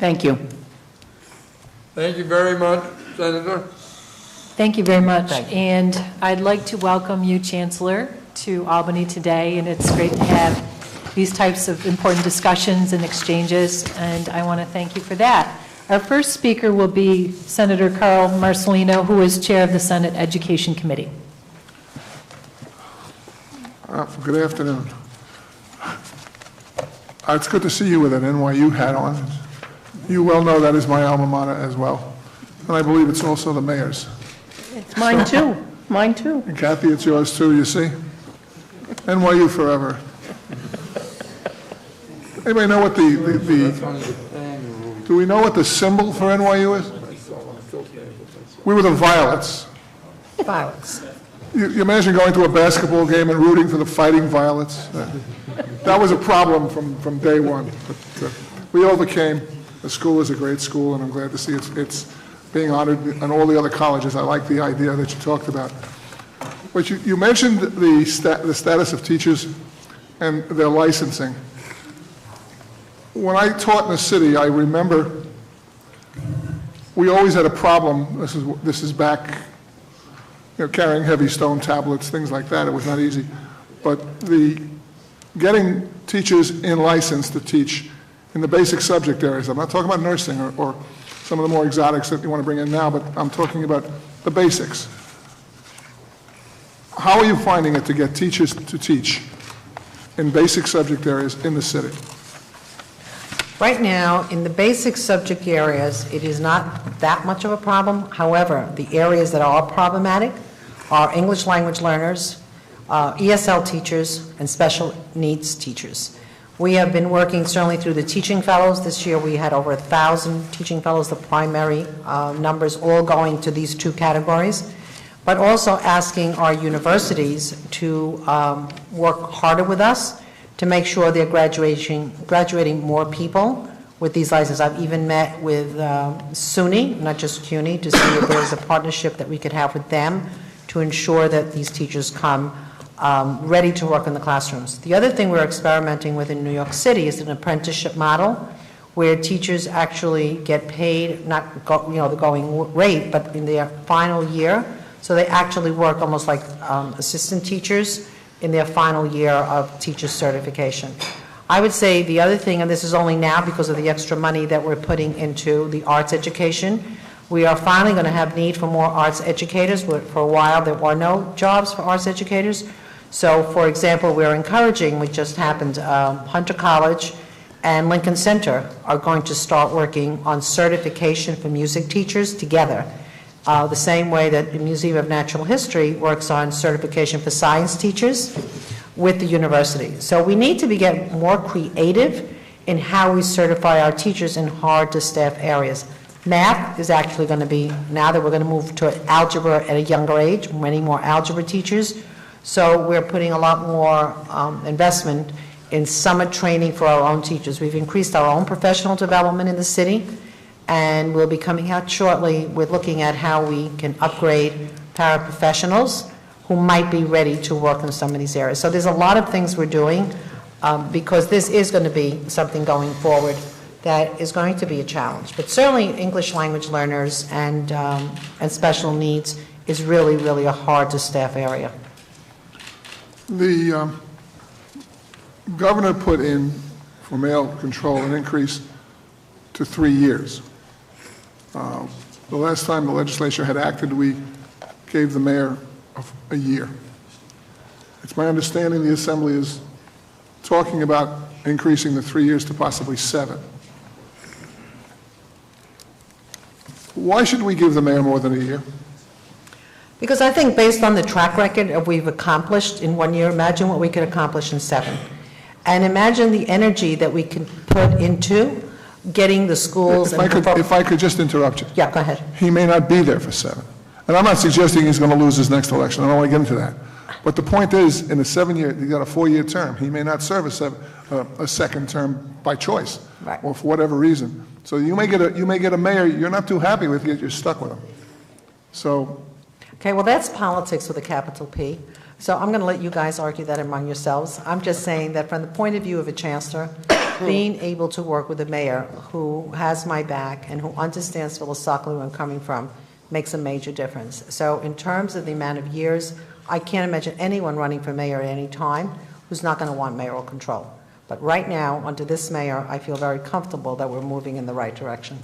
Thank you. Thank you very much, Senator. Thank you very much. And I'd like to welcome you, Chancellor, to Albany today, and it's great to have these types of important discussions and exchanges, and I want to thank you for that. Our first speaker will be Senator Carl Marcelino, who is chair of the Senate Education Committee. Good afternoon. It's good to see you with an NYU hat on. You well know that is my alma mater as well, and I believe it's also the mayor's. It's mine too. Mine too. And Kathy, it's yours too, you see? NYU forever. Anybody know what do we know what the symbol for NYU is? We were the Violets. Violets. You imagine going to a basketball game and rooting for the Fighting Violets? That was a problem from day one. But, we overcame. The school is a great school, and I'm glad to see it's being honored in all the other colleges. I like the idea that you talked about. But you mentioned the status of teachers and their licensing. When I taught in the city, I remember we always had a problem. This is back, carrying heavy stone tablets, things like that. It was not easy. But getting teachers in license to teach in the basic subject areas. I'm not talking about nursing or some of the more exotics that you want to bring in now, but I'm talking about the basics. How are you finding it to get teachers to teach in basic subject areas in the city? Right now, in the basic subject areas, it is not that much of a problem. However, the areas that are problematic are English language learners, ESL teachers, and special needs teachers. We have been working certainly through the teaching fellows. This year we had over 1,000 teaching fellows, the primary numbers all going to these two categories, but also asking our universities to work harder with us to make sure they're graduating more people with these licenses. I've even met with SUNY, not just CUNY, to see if there's a partnership that we could have with them to ensure that these teachers come ready to work in the classrooms. The other thing we're experimenting with in New York City is an apprenticeship model where teachers actually get paid, not the going rate, but in their final year. So they actually work almost like assistant teachers in their final year of teacher certification. I would say the other thing, and this is only now because of the extra money that we're putting into the arts education, we are finally going to have need for more arts educators. For a while there were no jobs for arts educators. So for example, we're encouraging, which just happened, Hunter College and Lincoln Center are going to start working on certification for music teachers together. The same way that the Museum of Natural History works on certification for science teachers with the university. So we need to get more creative in how we certify our teachers in hard-to-staff areas. Math is actually going to be, now that we're going to move to algebra at a younger age, many more algebra teachers. So we're putting a lot more investment in summer training for our own teachers. We've increased our own professional development in the city, and we'll be coming out shortly with looking at how we can upgrade paraprofessionals who might be ready to work in some of these areas. So there's a lot of things we're doing because this is going to be something going forward that is going to be a challenge. But certainly English language learners and special needs is really, really a hard-to-staff area. The governor put in for male control an increase to 3 years. The last time the legislature had acted, we gave the mayor a year. It's my understanding the Assembly is talking about increasing the 3 years to possibly 7. Why should we give the mayor more than a year? Because I think based on the track record of we've accomplished in 1 year, imagine what we could accomplish in 7. And imagine the energy that we can put into getting the schools. If I could just interrupt you. Yeah, go ahead. He may not be there for 7. And I'm not suggesting he's going to lose his next election. I don't want to get into that. But the point is, in a 7-year, you got a 4-year term. He may not serve a second term by choice, right, or for whatever reason. So you may get a mayor you're not too happy with, yet you're stuck with him. So. Okay, well that's politics with a capital P. So I'm going to let you guys argue that among yourselves. I'm just saying that from the point of view of a chancellor, being able to work with a mayor who has my back and who understands philosophically where I'm coming from makes a major difference. So in terms of the amount of years, I can't imagine anyone running for mayor at any time who's not going to want mayoral control. But right now, under this mayor, I feel very comfortable that we're moving in the right direction.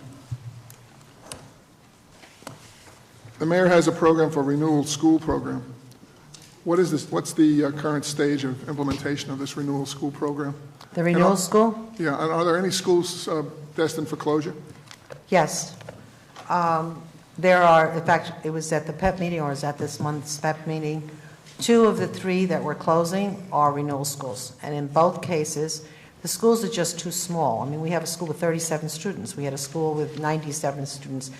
The mayor has a program for renewal school program. What is this? What's the current stage of implementation of this renewal school program? The renewal school? Yeah, and are there any schools destined for closure? Yes. There are, in fact, it was at the PEP meeting, or is at this month's PEP meeting, 2 of the 3 that we're closing are renewal schools. And in both cases, the schools are just too small. I mean, we have a school with 37 students. We had a school with 97 students.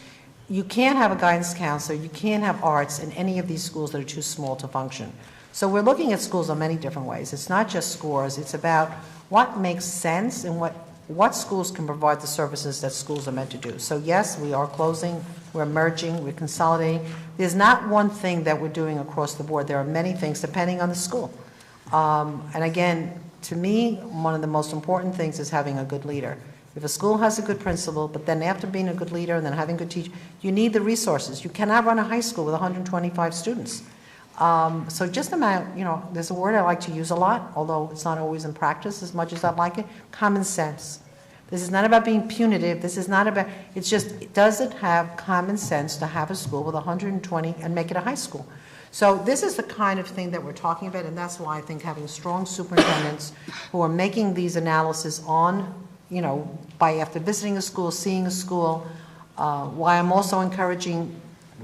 You can't have a guidance counselor, you can't have arts in any of these schools that are too small to function. So we're looking at schools in many different ways. It's not just scores, it's about what makes sense and what schools can provide the services that schools are meant to do. So yes, we are closing, we're merging, we're consolidating. There's not one thing that we're doing across the board. There are many things depending on the school. And again, to me, one of the most important things is having a good leader. If a school has a good principal, but then after being a good leader and then having good teachers, you need the resources. You cannot run a high school with 125 students. So just amount, there's a word I like to use a lot, although it's not always in practice as much as I'd like it, common sense. This is not about being punitive. This is not about, it's just, does it have common sense to have a school with 120 and make it a high school? So this is the kind of thing that we're talking about, and that's why I think having strong superintendents who are making these analysis on, by after visiting a school, seeing a school, why I'm also encouraging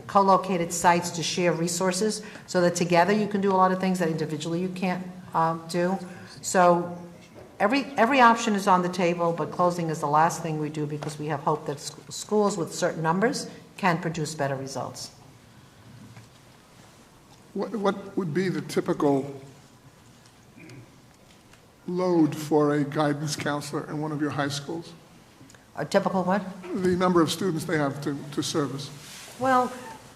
co-located sites to share resources so that together you can do a lot of things that individually you can't do. So every option is on the table, but closing is the last thing we do because we have hope that schools with certain numbers can produce better results. What would be the typical load for a guidance counselor in one of your high schools? A typical what? The number of students they have to service. Well,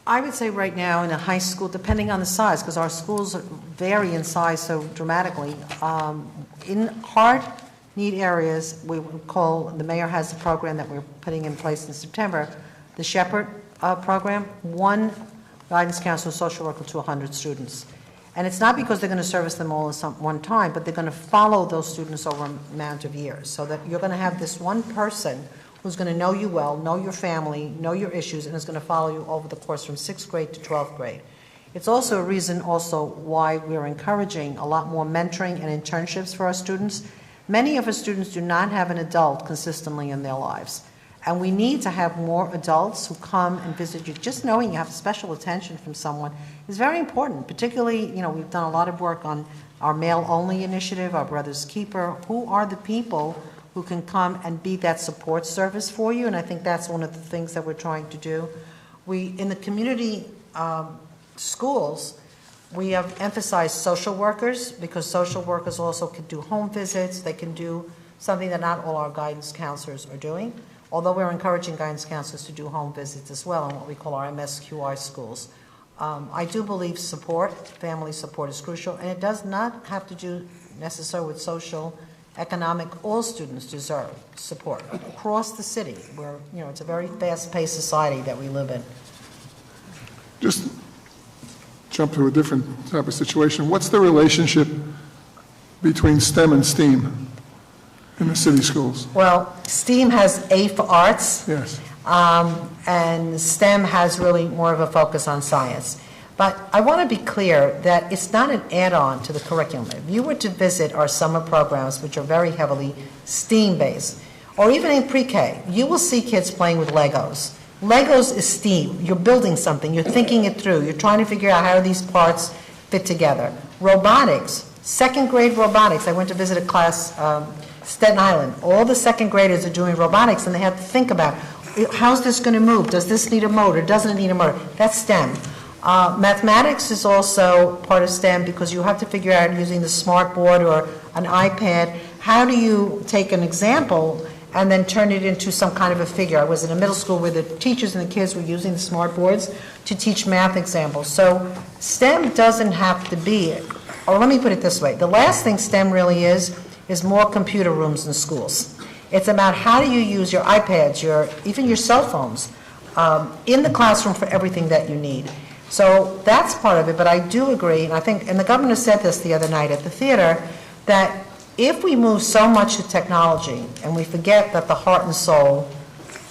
I would say right now in a high school, depending on the size, because our schools vary in size so dramatically, in hard need areas, we would call, the mayor has a program that we're putting in place in September, the Shepherd program, 1 guidance counselor, social worker to 100 students. And it's not because they're going to service them all at one time, but they're going to follow those students over an amount of years, so that you're going to have this one person who's going to know you well, know your family, know your issues, and is going to follow you over the course from 6th grade to 12th grade. It's also a reason why we're encouraging a lot more mentoring and internships for our students. Many of our students do not have an adult consistently in their lives. And we need to have more adults who come and visit you. Just knowing you have special attention from someone is very important. Particularly, we've done a lot of work on our male-only initiative, our Brother's Keeper. Who are the people who can come and be that support service for you? And I think that's one of the things that we're trying to do. In the community schools, we have emphasized social workers, because social workers also can do home visits. They can do something that not all our guidance counselors are doing. Although we're encouraging guidance counselors to do home visits as well in what we call our MSQI schools. I do believe family support is crucial, and it does not have to do necessarily with social, economic. All students deserve support across the city where, it's a very fast-paced society that we live in. Just jump to a different type of situation. What's the relationship between STEM and STEAM in the city schools? Well, STEAM has A for arts. Yes. And STEM has really more of a focus on science. But I want to be clear that it's not an add-on to the curriculum. If you were to visit our summer programs, which are very heavily STEAM-based, or even in pre-K, you will see kids playing with Legos. Legos is STEAM. You're building something. You're thinking it through. You're trying to figure out how these parts fit together. Robotics, 2nd grade robotics. I went to visit a class, Staten Island. All the 2nd graders are doing robotics, and they have to think about, how's this going to move? Does this need a motor? Doesn't it need a motor? That's STEM. Mathematics is also part of STEM because you have to figure out, using the smart board or an iPad, how do you take an example and then turn it into some kind of a figure. I was in a middle school where the teachers and the kids were using the smart boards to teach math examples. So STEM doesn't have to be, or let me put it this way, the last thing STEM really is is more computer rooms in schools. It's about how do you use your iPads, even your cell phones, in the classroom for everything that you need. So that's part of it, but I do agree, and I think, and the governor said this the other night at the theater, that if we move so much to technology and we forget that the heart and soul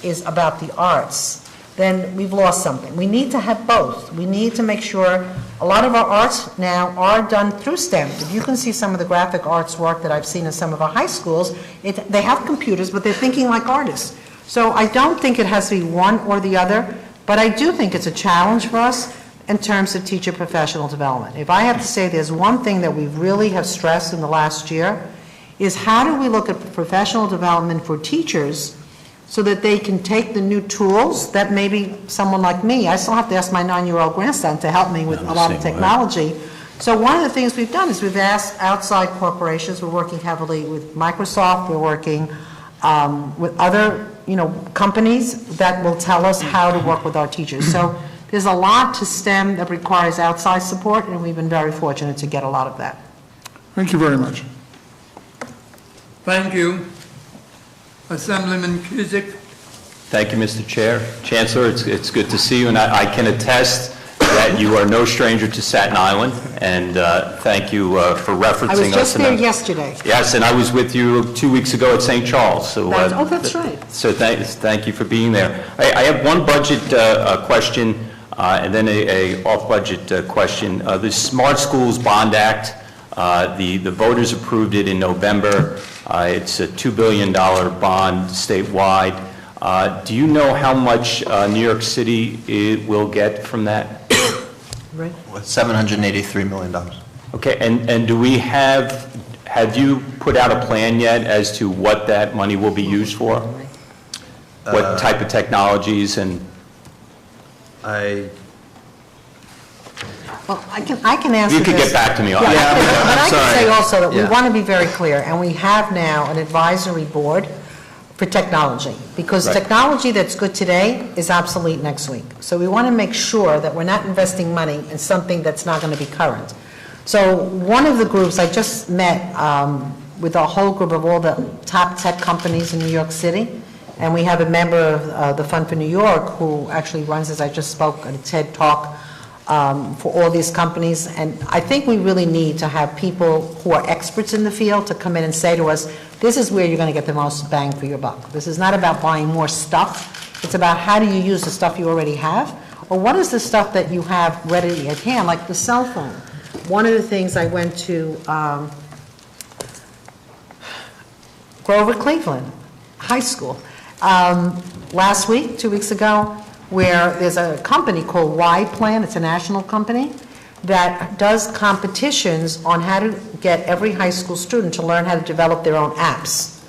is about the arts, then we've lost something. We need to have both. We need to make sure a lot of our arts now are done through STEM. If you can see some of the graphic arts work that I've seen in some of our high schools, they have computers, but they're thinking like artists. So I don't think it has to be one or the other, but I do think it's a challenge for us in terms of teacher professional development. If I have to say there's one thing that we really have stressed in the last year, is how do we look at professional development for teachers so that they can take the new tools that maybe someone like me, I still have to ask my 9-year-old grandson to help me with a lot of technology. So one of the things we've done is we've asked outside corporations, we're working heavily with Microsoft, we're working with other companies that will tell us how to work with our teachers. So there's a lot to STEM that requires outside support, and we've been very fortunate to get a lot of that. Thank you very much. Thank you. Assemblyman Cusick. Thank you, Mr. Chair. Chancellor, it's good to see you, and I can attest that you are no stranger to Staten Island, and thank you for referencing us. I was just there yesterday. Yes, and I was with you 2 weeks ago at St. Charles. So, oh, that's right. So thank you for being there. I have one budget question and then a off-budget question. The Smart Schools Bond Act, the voters approved it in November. It's a $2 billion bond statewide. Do you know how much New York City will get from that? Right. $783 million. Okay, and do we have you put out a plan yet as to what that money will be used for? What type of technologies and? Well, I can answer You could this. get back to me on Yeah, that. but I can say also that we Yeah. want to be very clear, and we have now an advisory board for technology, because Right. technology that's good today is obsolete next week. So we want to make sure that we're not investing money in something that's not going to be current. So one of the groups, I just met with a whole group of all the top tech companies in New York City, and we have a member of the Fund for New York who actually runs, as I just spoke, a TED Talk for all these companies. And I think we really need to have people who are experts in the field to come in and say to us, this is where you're going to get the most bang for your buck. This is not about buying more stuff. It's about how do you use the stuff you already have, or what is the stuff that you have ready at hand, like the cell phone. One of the things I went to Grover Cleveland High School last week, 2 weeks ago, where there's a company called Y-Plan, it's a national company, that does competitions on how to get every high school student to learn how to develop their own apps.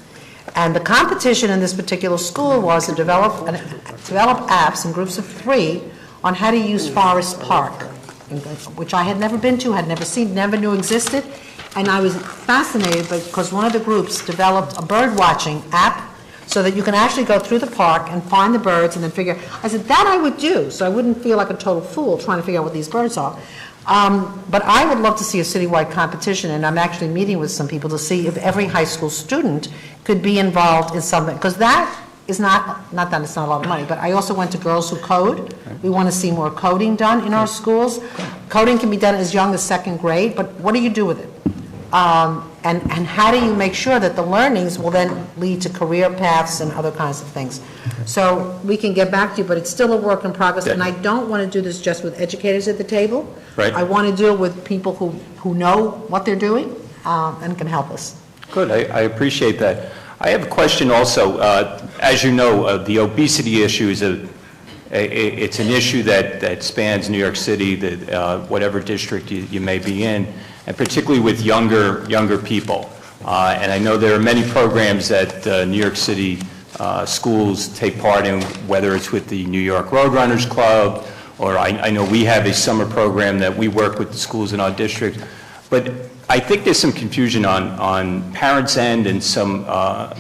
And the competition in this particular school was to develop apps in groups of 3 on how to use Forest Park, which I had never been to, had never seen, never knew existed. And I was fascinated because one of the groups developed a bird watching app so that you can actually go through the park and find the birds and then figure. I said, that I would do, so I wouldn't feel like a total fool trying to figure out what these birds are. But I would love to see a citywide competition, and I'm actually meeting with some people to see if every high school student could be involved in something, because that is not that it's not a lot of money, but I also went to Girls Who Code. We want to see more coding done in our schools. Coding can be done as young as 2nd grade, but what do you do with it? And how do you make sure that the learnings will then lead to career paths and other kinds of things? So we can get back to you, but it's still a work in progress, and I don't want to do this just with educators at the table. Right. I want to do it with people who know what they're doing and can help us. Good, I appreciate that. I have a question also. As you know, the obesity issue is it's an issue that spans New York City, whatever district you may be in, and particularly with younger people. And I know there are many programs that New York City schools take part in, whether it's with the New York Roadrunners Club, or I know we have a summer program that we work with the schools in our district. But I think there's some confusion on parents' end and some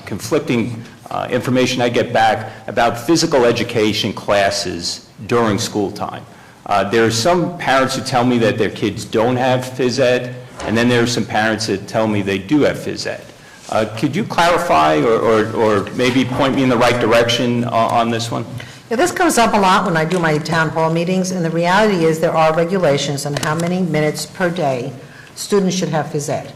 conflicting information I get back about physical education classes during school time. There are some parents who tell me that their kids don't have phys ed, and then there are some parents that tell me they do have phys ed. Could you clarify or maybe point me in the right direction on this one? Yeah, this comes up a lot when I do my town hall meetings, and the reality is there are regulations on how many minutes per day students should have phys ed.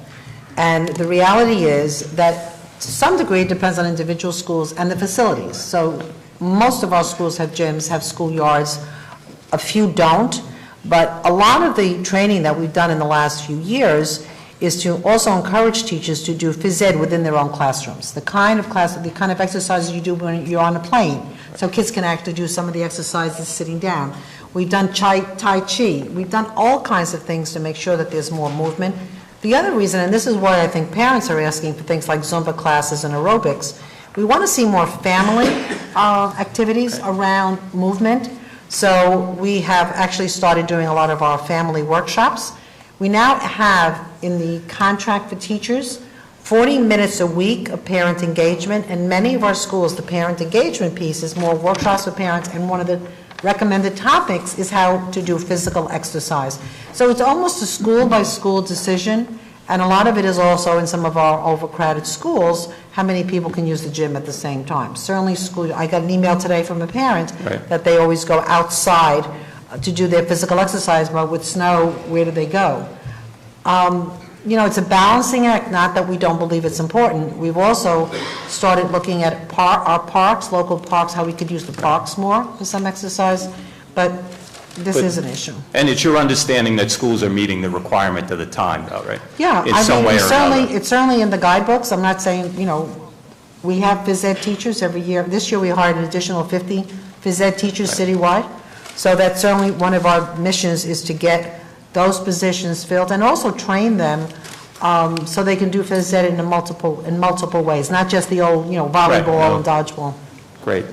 And the reality is that to some degree it depends on individual schools and the facilities. So most of our schools have gyms, have schoolyards, a few don't, but a lot of the training that we've done in the last few years is to also encourage teachers to do phys ed within their own classrooms. The kind of exercises you do when you're on a plane, so kids can actually do some of the exercises sitting down. We've done Tai Chi. We've done all kinds of things to make sure that there's more movement. The other reason, and this is why I think parents are asking for things like Zumba classes and aerobics, we want to see more family activities around movement. So we have actually started doing a lot of our family workshops. We now have in the contract for teachers 40 minutes a week of parent engagement, and many of our schools, the parent engagement piece is more workshops with parents, and one of the recommended topics is how to do physical exercise. So it's almost a school-by-school decision, and a lot of it is also in some of our overcrowded schools, how many people can use the gym at the same time. Certainly school, I got an email today from a parent that they always go outside to do their physical exercise, but with snow, where do they go? You know, it's a balancing act, not that we don't believe it's important. We've also started looking at our parks, local parks, how we could use the parks more for some exercise, but this is an issue. And it's your understanding that schools are meeting the requirement of the time, though, right? Yeah, in some way or another. It's certainly in the guidebooks. I'm not saying, you know, we have phys ed teachers every year. This year we hired an additional 50 phys ed teachers citywide. So that's certainly one of our missions, is to get those positions filled and also train them so they can do phys ed in multiple ways, not just the old, you know, volleyball and dodgeball. Great.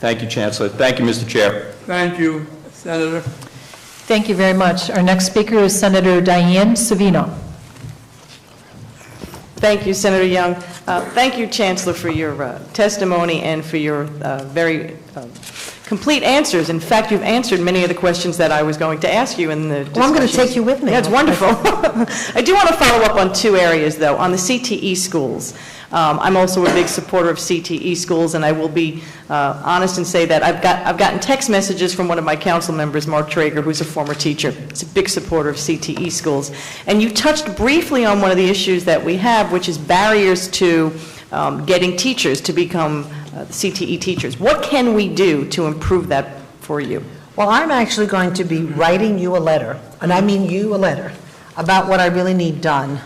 Thank you, Chancellor. Thank you, Mr. Chair. Thank you, Senator. Thank you very much. Our next speaker is Senator Diane Savino. Thank you, Senator Young. Thank you, Chancellor, for your testimony and for your very complete answers. In fact, you've answered many of the questions that I was going to ask you in the discussion. Well, I'm going to take you with me. Yeah, it's wonderful. I do want to follow up on two areas, though. On the CTE schools, I'm also a big supporter of CTE schools, and I will be honest and say that I've gotten text messages from one of my council members, Mark Traeger, who's a former teacher. He's a big supporter of CTE schools. And you touched briefly on one of the issues that we have, which is barriers to getting teachers to become CTE teachers. What can we do to improve that for you? Well, I'm actually going to be writing you a letter, and I mean you a letter, about what I really need done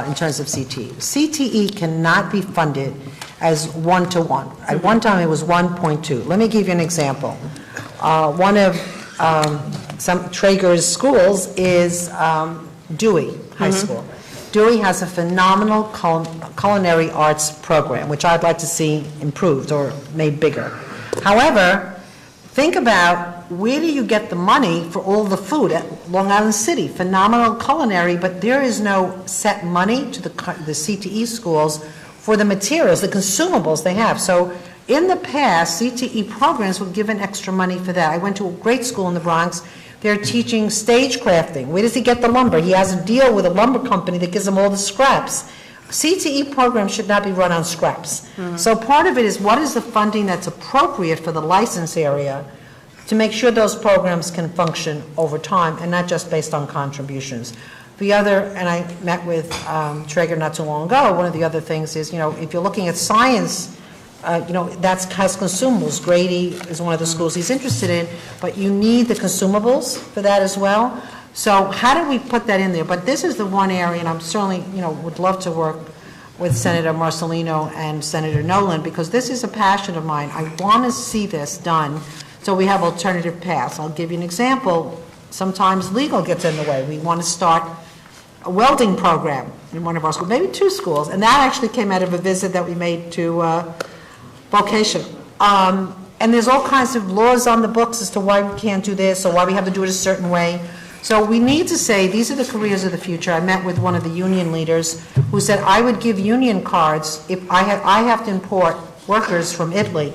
in terms of CTE. CTE cannot be funded as one-to-one. At one time, it was 1.2. Let me give you an example. One of some Traeger's schools is Dewey High School. Dewey has a phenomenal culinary arts program, which I'd like to see improved or made bigger. However, think about, where do you get the money for all the food at Long Island City? Phenomenal culinary, but there is no set money to the CTE schools for the materials, the consumables they have. So in the past, CTE programs were given extra money for that. I went to a great school in the Bronx. They're teaching stage crafting. Where does he get the lumber? He has a deal with a lumber company that gives him all the scraps. CTE programs should not be run on scraps. So part of it is, what is the funding that's appropriate for the license area to make sure those programs can function over time and not just based on contributions. The other, and I met with Traeger not too long ago, one of the other things is, you know, if you're looking at science, you know, that has consumables. Grady is one of the schools he's interested in, but you need the consumables for that as well. So how do we put that in there? But this is the one area, and I'm certainly, you know, would love to work with Senator Marcelino and Senator Nolan, because this is a passion of mine. I want to see this done so we have alternative paths. I'll give you an example. Sometimes legal gets in the way. We want to start a welding program in one of our schools, maybe two schools, and that actually came out of a visit that we made to vocation. And there's all kinds of laws on the books as to why we can't do this or why we have to do it a certain way. So we need to say, these are the careers of the future. I met with one of the union leaders who said, I would give union cards if I have to import workers from Italy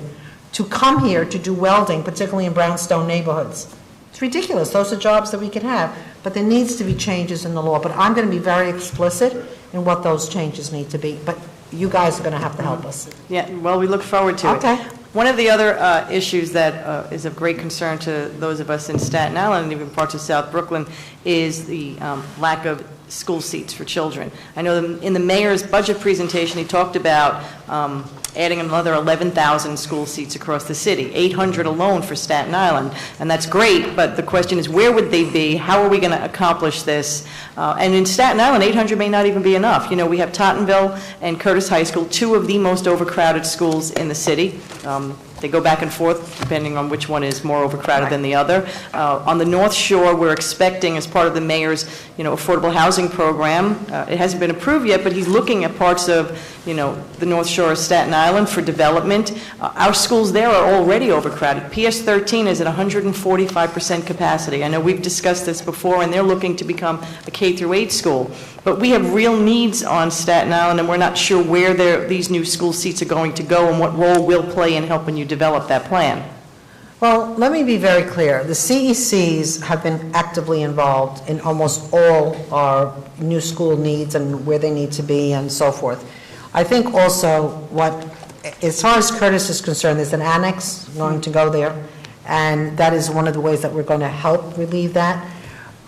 to come here to do welding, particularly in brownstone neighborhoods. It's ridiculous. Those are jobs that we could have, but there needs to be changes in the law. But I'm going to be very explicit in what those changes need to be. But you guys are going to have to help us. Yeah, well, we look forward to it. Okay. One of the other issues that is of great concern to those of us in Staten Island and even parts of South Brooklyn is the lack of school seats for children. I know in the mayor's budget presentation, he talked about adding another 11,000 school seats across the city, 800 alone for Staten Island, and that's great, but the question is, where would they be? How are we going to accomplish this? And in Staten Island, 800 may not even be enough. You know, we have Tottenville and Curtis High School, two of the most overcrowded schools in the city. They go back and forth depending on which one is more overcrowded than the other. On the North Shore, we're expecting, as part of the mayor's, affordable housing program, it hasn't been approved yet, but he's looking at parts of, the North Shore of Staten Island for development. Our schools there are already overcrowded. PS 13 is at 145% capacity. I know we've discussed this before, and they're looking to become a K-8 school. But we have real needs on Staten Island, and we're not sure where these new school seats are going to go and what role we'll play in helping you develop that plan. Well, let me be very clear. The CECs have been actively involved in almost all our new school needs and where they need to be and so forth. I think also as far as Curtis is concerned, there's an annex going to go there, and that is one of the ways that we're going to help relieve that.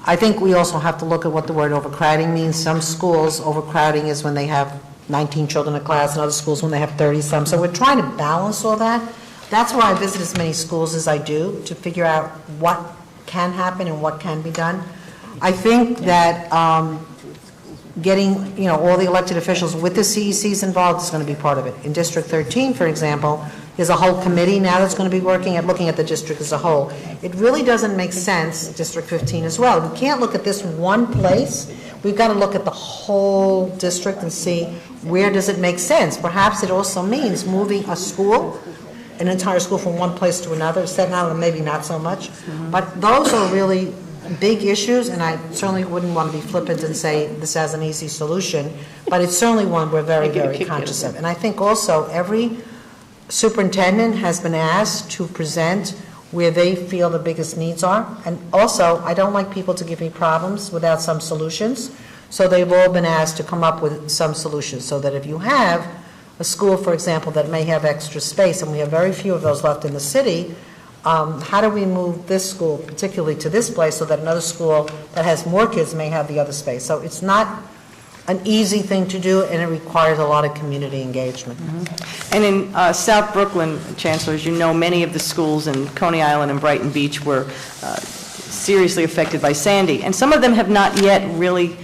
I think we also have to look at what the word overcrowding means. Some schools, overcrowding is when they have 19 children in a class, and other schools when they have 30-some. So we're trying to balance all that. That's why I visit as many schools as I do, to figure out what can happen and what can be done. I think that getting, all the elected officials with the CECs involved is going to be part of it. In District 13, for example, there's a whole committee now that's going to be looking at the district as a whole. It really doesn't make sense, District 15 as well. We can't look at this one place. We've got to look at the whole district and see where does it make sense. Perhaps it also means moving a school, an entire school from one place to another. Staten Island maybe not so much. But those are really big issues, and I certainly wouldn't want to be flippant and say this has an easy solution, but it's certainly one we're very, very conscious of. And I think also every superintendent has been asked to present where they feel the biggest needs are. And also, I don't like people to give me problems without some solutions, so they've all been asked to come up with some solutions, so that if you have a school, for example, that may have extra space, and we have very few of those left in the city, how do we move this school particularly to this place so that another school that has more kids may have the other space? So it's not an easy thing to do, and it requires a lot of community engagement. And in South Brooklyn, Chancellor, as you know, many of the schools in Coney Island and Brighton Beach were seriously affected by Sandy, and some of them have not yet really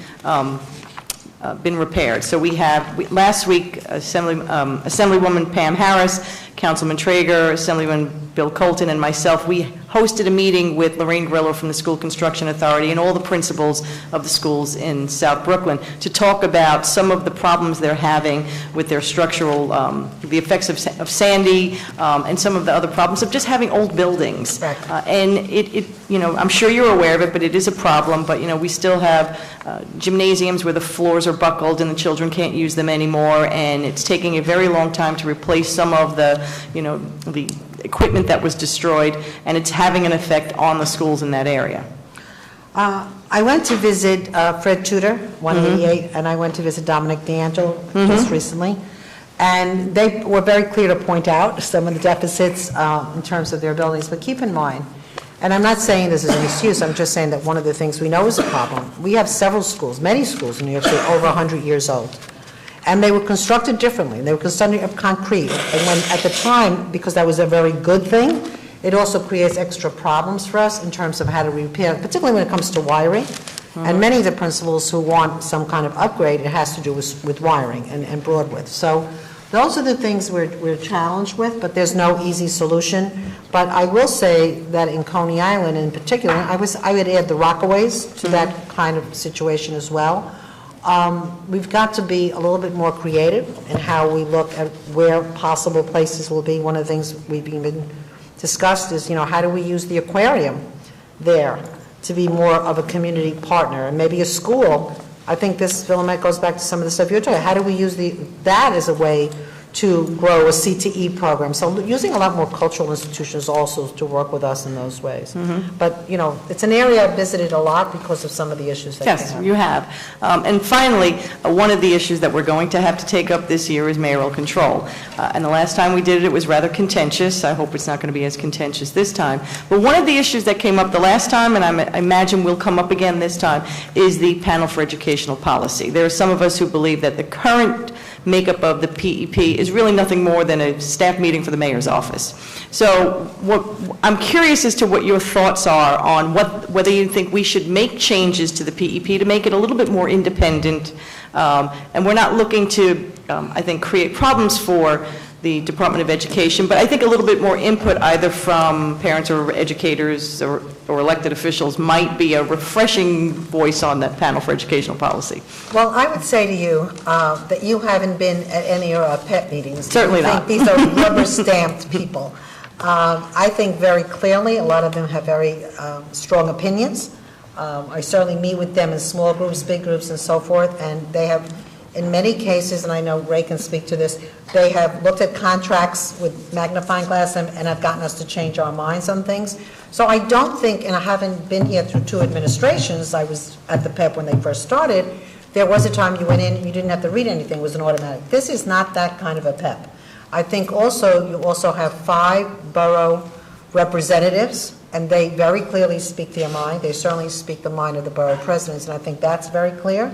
been repaired. So last week, Assemblywoman Pam Harris, Councilman Traeger, Assemblyman Bill Colton, and myself, we hosted a meeting with Lorraine Grillo from the School Construction Authority and all the principals of the schools in South Brooklyn to talk about some of the problems they're having with their structural, the effects of Sandy, and some of the other problems of just having old buildings. And I'm sure you're aware of it, but it is a problem. But we still have gymnasiums where the floors are buckled and the children can't use them anymore, and it's taking a very long time to replace some of the equipment that was destroyed, and it's having an effect on the schools in that area. I went to visit Fred Tudor, 188, and I went to visit Dominic D'Angelo just recently, and they were very clear to point out some of the deficits in terms of their buildings. But keep in mind, and I'm not saying this is an excuse, I'm just saying that one of the things we know is a problem. We have several schools, many schools in New York City, over 100 years old. And they were constructed differently. They were constructed of concrete. And when, at the time, because that was a very good thing, it also creates extra problems for us in terms of how to repair, particularly when it comes to wiring. And many of the principals who want some kind of upgrade, it has to do with wiring and broad width. So those are the things we're challenged with, but there's no easy solution. But I will say that in Coney Island in particular, I would add the Rockaways to that kind of situation as well. We've got to be a little bit more creative in how we look at where possible places will be. One of the things we've been discussed is, how do we use the aquarium there to be more of a community partner, and maybe a school. I think this, Willamette, goes back to some of the stuff you're talking about. How do we use that as a way to grow a CTE program. So using a lot more cultural institutions also to work with us in those ways. But, you know, it's an area I've visited a lot because of some of the issues that Yes, came up. you have. And finally, one of the issues that we're going to have to take up this year is mayoral control. And the last time we did it, it was rather contentious. I hope it's not going to be as contentious this time. But one of the issues that came up the last time, and I imagine will come up again this time, is the panel for educational policy. There are some of us who believe that the current makeup of the PEP is really nothing more than a staff meeting for the mayor's office. So I'm curious as to what your thoughts are on whether you think we should make changes to the PEP to make it a little bit more independent. And we're not looking to, I think, create problems for the Department of Education, but I think a little bit more input either from parents or educators or elected officials might be a refreshing voice on that panel for educational policy. Well, I would say to you that you haven't been at any of our PEP meetings. Certainly I not. think these are rubber-stamped people. I think very clearly a lot of them have very strong opinions. I certainly meet with them in small groups, big groups, and so forth, and they have, in many cases, and I know Ray can speak to this, they have looked at contracts with magnifying glass and have gotten us to change our minds on things. So I don't think, and I haven't been here through 2 administrations, I was at the PEP when they first started, there was a time you went in, you didn't have to read anything, it was an automatic. This is not that kind of a PEP. I think also, you also have 5 borough representatives, and they very clearly speak their mind. They certainly speak the mind of the borough presidents, and I think that's very clear.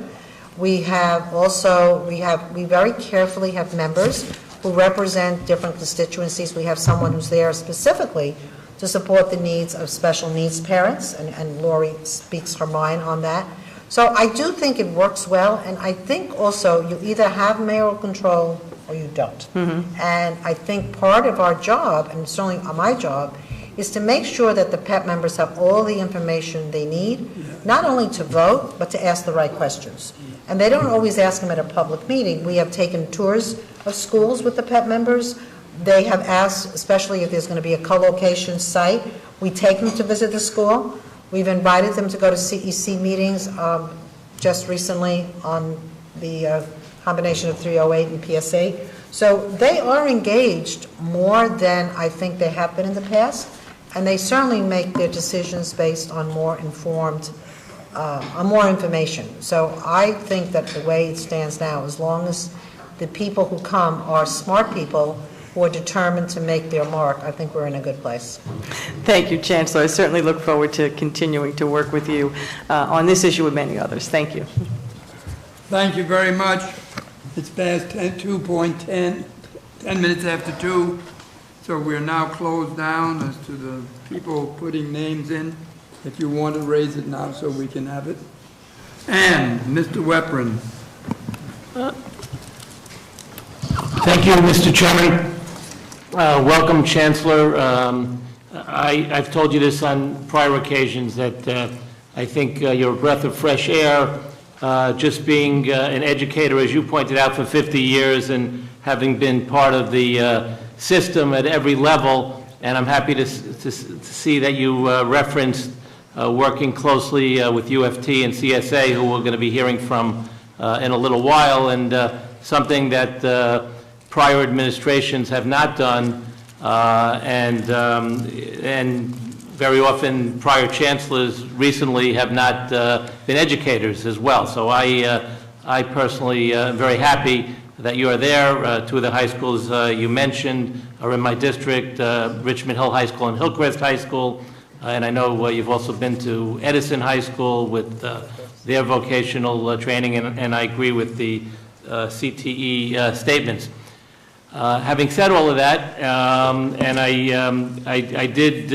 We have also, we very carefully have members who represent different constituencies. We have someone who's there specifically to support the needs of special needs parents, and Lori speaks her mind on that. So I do think it works well, and I think also you either have mayoral control or you don't. And I think part of our job, and certainly my job, is to make sure that the PEP members have all the information they need, not only to vote, but to ask the right questions. And they don't always ask them at a public meeting. We have taken tours of schools with the PEP members. They have asked, especially if there's going to be a co-location site, we take them to visit the school. We've invited them to go to CEC meetings just recently on the combination of 308 and PSA. So they are engaged more than I think they have been in the past, and they certainly make their decisions based on more informed, on more information. So I think that the way it stands now, as long as the people who come are smart people who are determined to make their mark, I think we're in a good place. Thank you, Chancellor. I certainly look forward to continuing to work with you on this issue and many others. Thank you. Thank you very much. It's past 10 minutes after 2, so we're now closed down as to the people putting names in. If you want to raise it now so we can have it. And Mr. Weprin. Thank you, Mr. Chairman. Welcome, Chancellor. I've told you this on prior occasions that I think you're a breath of fresh air, just being an educator, as you pointed out, for 50 years and having been part of the system at every level. And I'm happy to see that you referenced working closely with UFT and CSA, who we're going to be hearing from in a little while, and something that prior administrations have not done, and very often prior chancellors recently have not been educators as well. So I personally am very happy that you are there. 2 of the high schools you mentioned are in my district, Richmond Hill High School and Hillcrest High School. And I know you've also been to Edison High School with their vocational training, and I agree with the CTE statements. Having said all of that, and I did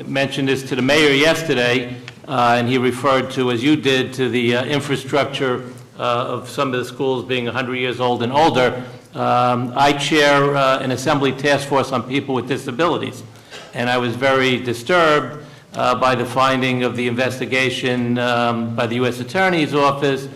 mention this to the mayor yesterday, and he referred to, as you did, to the infrastructure of some of the schools being 100 years old and older. I chair an assembly task force on people with disabilities, and I was very disturbed by the finding of the investigation by the U.S. Attorney's Office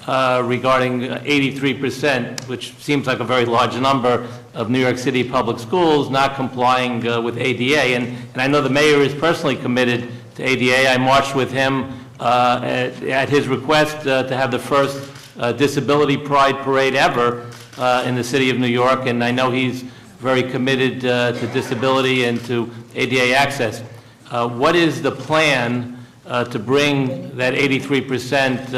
regarding 83%, which seems like a very large number, of New York City public schools not complying with ADA. And I know the mayor is personally committed to ADA. I marched with him at his request to have the first Disability Pride Parade ever in the city of New York, and I know he's very committed to disability and to ADA access. What is the plan to bring that 83%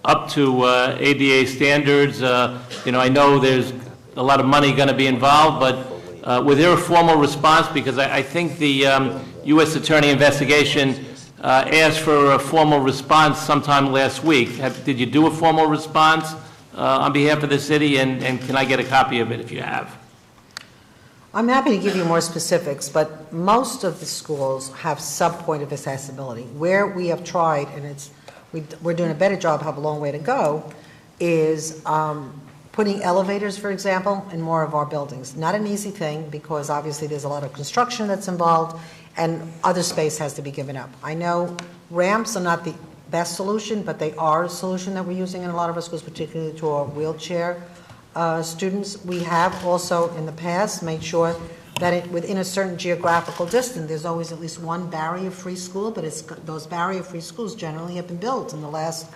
up to ADA standards? I know there's a lot of money going to be involved, but was there a formal response? Because I think the U.S. Attorney investigation asked for a formal response sometime last week. Did you do a formal response on behalf of the city, and can I get a copy of it if you have? I'm happy to give you more specifics, but most of the schools have some point of accessibility. Where we have tried, and we're doing a better job, have a long way to go, is putting elevators, for example, in more of our buildings. Not an easy thing, because obviously there's a lot of construction that's involved, and other space has to be given up. I know ramps are not the best solution, but they are a solution that we're using in a lot of our schools, particularly to our wheelchair students. We have also in the past made sure that within a certain geographical distance, there's always at least one barrier-free school, but those barrier-free schools generally have been built in the last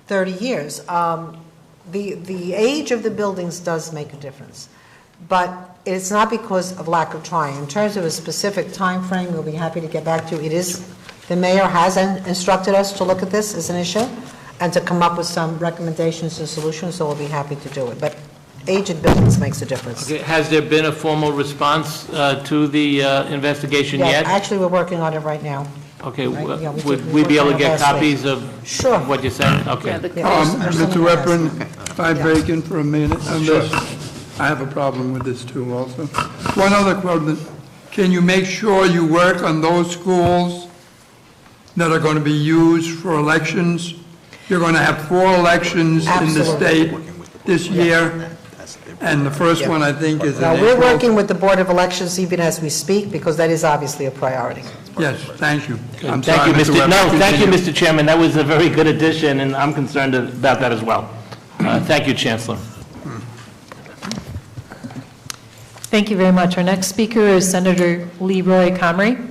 30 years. The age of the buildings does make a difference, but it's not because of lack of trying. In terms of a specific time frame, we'll be happy to get back to. The mayor has instructed us to look at this as an issue and to come up with some recommendations and solutions, so we'll be happy to do it. But aged buildings makes a difference. Okay. Has there been a formal response to the investigation Yeah, yet? actually, we're working on it right now. Okay, Right, yeah, would we be able to get copies of Sure. what you said? Okay. Mr. Weprin, if I break in for a minute on this, I have a problem with this too also. One other question, can you make sure you work on those schools that are going to be used for elections? You're going to have 4 elections in the state this year, and the first one, I think, is in Now, April. we're working with the Board of Elections even as we speak, because that is obviously a priority. Yes, thank you. I'm Thank sorry, you, Mr. Weprin. No, thank you, Continue. Mr. Chairman. That was a very good addition, and I'm concerned about that as well. Thank you, Chancellor. Thank you very much. Our next speaker is Senator Leroy Comrie.